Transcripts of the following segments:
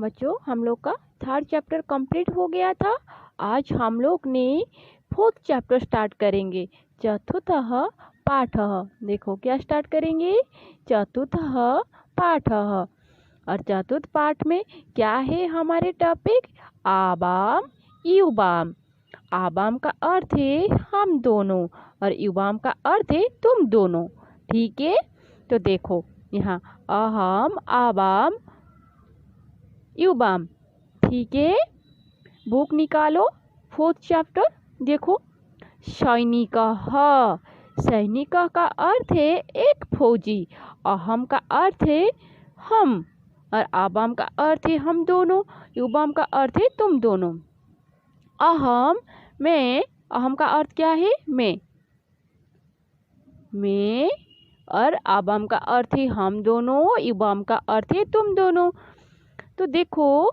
बच्चों हम लोग का थर्ड चैप्टर कंप्लीट हो गया था। आज हम लोग ने फोर्थ चैप्टर स्टार्ट करेंगे, चतुर्थः पाठः। देखो क्या स्टार्ट करेंगे, चतुर्थः पाठः। और चतुर्थ पाठ में क्या है हमारे टॉपिक, आबाम युबाम। आबाम का अर्थ है हम दोनों और युबाम का अर्थ है तुम दोनों। ठीक है, तो देखो यहाँ अहम आबाम युबाम। ठीक है, बुक निकालो, फोर्थ चैप्टर देखो। सैनिक, सैनिक का अर्थ है एक फौजी, अहम का अर्थ है हम और आबाम का अर्थ है हम दोनों, युबाम का अर्थ है तुम दोनों। अहम मैं, अहम का अर्थ क्या है मैं और आबाम का अर्थ है हम दोनों, युबाम का अर्थ है तुम दोनों। तो देखो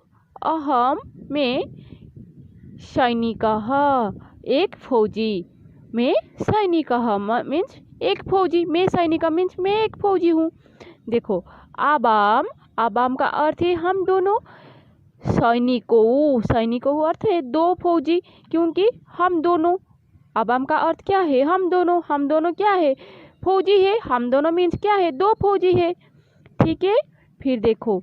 अहम में सैनिक एक फौजी, मैं सैनिक मीन्स एक फौजी, मैं सैनिक मीन्स मैं एक फौजी हूँ। देखो आबाम, आबाम का अर्थ है हम दोनों, सैनिकों, सैनिकों अर्थ है दो फौजी, क्योंकि हम दोनों, आबाम का अर्थ क्या है हम दोनों, हम दोनों क्या है फौजी है, हम दोनों मीन्स क्या है दो फौजी है। ठीक है, फिर देखो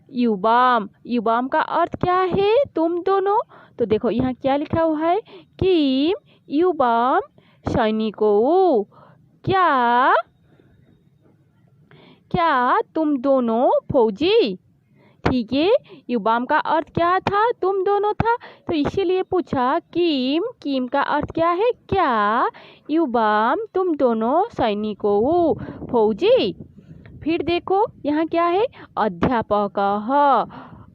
युबाम, युबाम का अर्थ क्या है तुम दोनों। तो देखो यहाँ क्या लिखा हुआ है, किम युबाम सैनिकों, क्या क्या तुम दोनों फौजी। ठीक है, युबाम का अर्थ क्या था तुम दोनों था, तो इसीलिए पूछा किम, किम का अर्थ क्या है क्या, युबाम तुम दोनों सैनिकों फौजी। फिर देखो यहाँ क्या है, अध्यापक,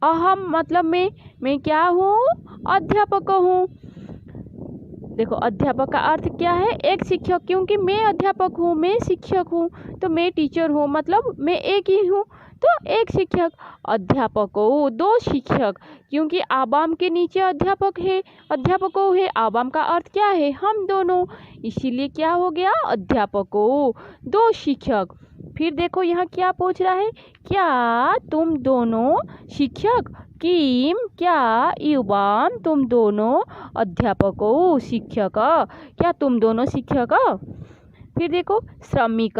अहम मतलब मैं क्या हूँ अध्यापक हूँ। देखो अध्यापक का अर्थ क्या है एक शिक्षक, क्योंकि मैं अध्यापक हूँ, मैं शिक्षक हूँ, तो मैं टीचर हूँ मतलब मैं एक ही हूँ, तो एक शिक्षक। अध्यापकों दो शिक्षक, क्योंकि आबाम के नीचे अध्यापक है, अध्यापकों है, आबाम का अर्थ क्या है हम दोनों, इसीलिए क्या हो गया अध्यापकों दो शिक्षक। फिर देखो यहाँ क्या पूछ रहा है, क्या तुम दोनों शिक्षक, किम क्या युबाम तुम दोनों अध्यापकों शिक्षक, क्या तुम दोनों शिक्षक। फिर देखो श्रमिक,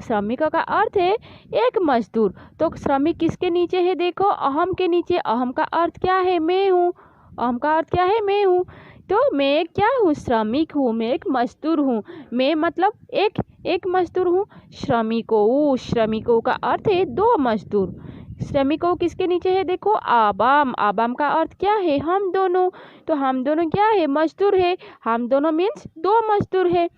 श्रमिक का अर्थ है एक मजदूर, तो श्रमिक किसके नीचे है, देखो अहम के नीचे, अहम का अर्थ क्या है मैं हूँ, अहम का अर्थ क्या है मैं हूँ, तो मैं क्या हूँ श्रमिक हूँ, मैं एक मजदूर हूँ, मैं मतलब एक मजदूर हूँ। श्रमिकों, श्रमिकों का अर्थ है दो मजदूर, श्रमिकों किसके नीचे है, देखो आबाम, आबाम का अर्थ क्या है हम दोनों, तो हम दोनों क्या है मजदूर है, हम दोनों मीन्स दो मजदूर है,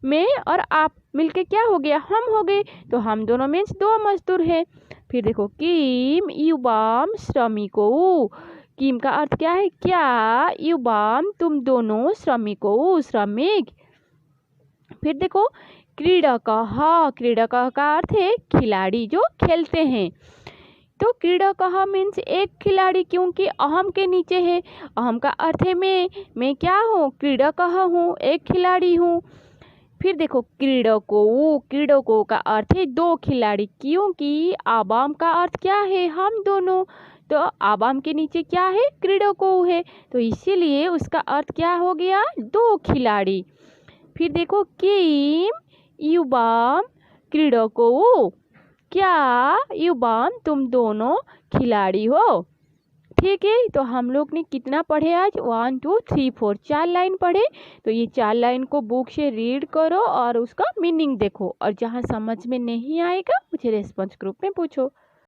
मैं और आप मिलके क्या हो गया हम हो गए, तो हम दोनों मीन्स दो मजदूर है। फिर देखो किम युबाम श्रमिकों, किम का अर्थ क्या है क्या, युबाम तुम दोनों श्रमिकों श्रमिक। फिर देखो क्रीडक, क्रीडक का अर्थ है खिलाड़ी जो खेलते हैं, तो क्रीडक मीन्स एक खिलाड़ी, क्योंकि अहम के नीचे है, अहम का अर्थ है मैं क्या हूँ क्रीडक हूँ एक खिलाड़ी हूँ। फिर देखो क्रीडकों, क्रीडकों का अर्थ है दो खिलाड़ी, क्योंकि आबाम का अर्थ क्या है हम दोनों, तो आबाम के नीचे क्या है क्रीडकों है, तो इसीलिए उसका अर्थ क्या हो गया दो खिलाड़ी। फिर देखो किम युबाम क्रीडकों, क्या युबाम तुम दोनों खिलाड़ी हो। ठीक है, तो हम लोग ने कितना पढ़े आज, 1 2 3 4 चार लाइन पढ़े, तो ये चार लाइन को बुक से रीड करो और उसका मीनिंग देखो, और जहाँ समझ में नहीं आएगा मुझे रेस्पॉन्स ग्रुप में पूछो।